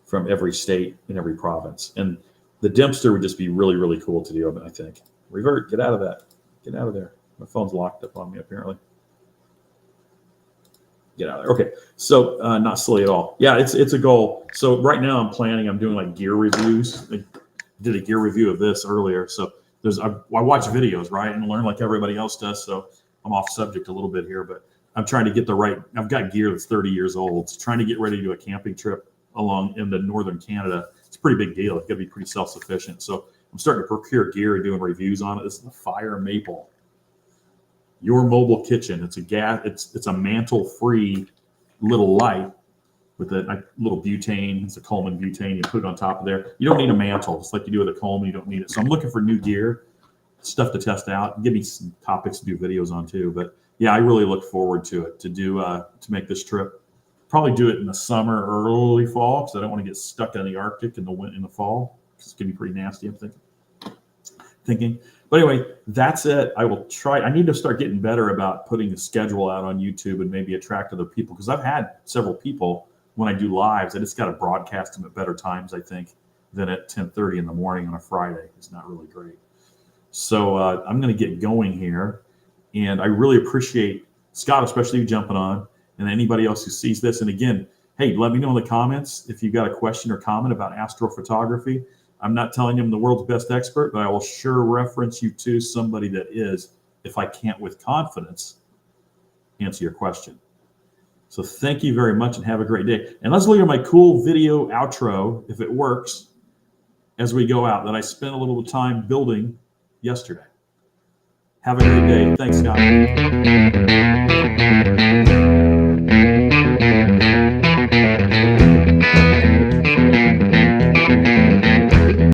[SPEAKER 1] from every state and every province. And the Dempster would just be really, really cool to do, I think. Revert, get out of that. Get out of there. My phone's locked up on me, apparently. Get out of there. Okay, so not silly at all. Yeah, it's a goal. So right now I'm doing like gear reviews. I did a gear review of this earlier. So I watch videos, right, and learn like everybody else does. So I'm off subject a little bit here, but I'm trying to get I've got gear that's 30 years old. So trying to get ready to do a camping trip along into northern Canada. It's a pretty big deal. It's got to be pretty self-sufficient. So I'm starting to procure gear and doing reviews on it. This is the Fire Maple. Your mobile kitchen. It's a mantle-free little light with a little butane. It's a Coleman butane. You put it on top of there. You don't need a mantle. It's like you do with a Coleman. You don't need it. So I'm looking for new gear, stuff to test out. Give me some topics to do videos on too. But yeah, I really look forward to it, to make this trip. Probably do it in the summer or early fall, because I don't want to get stuck in the Arctic in the fall, because it's going to be pretty nasty, I'm thinking. But anyway, that's it. I will try. I need to start getting better about putting a schedule out on YouTube and maybe attract other people, because I've had several people when I do lives, I just got to broadcast them at better times, I think, than at 10:30 in the morning on a Friday. It's not really great. So I'm going to get going here. And I really appreciate Scott, especially you jumping on, and anybody else who sees this. And again, hey, let me know in the comments if you've got a question or comment about astrophotography. I'm not telling you I'm the world's best expert, but I will sure reference you to somebody that is, if I can't with confidence answer your question. So thank you very much and have a great day. And let's look at my cool video outro, if it works. as we go out that I spent a little time building yesterday. Have a great day. Thanks, Scott.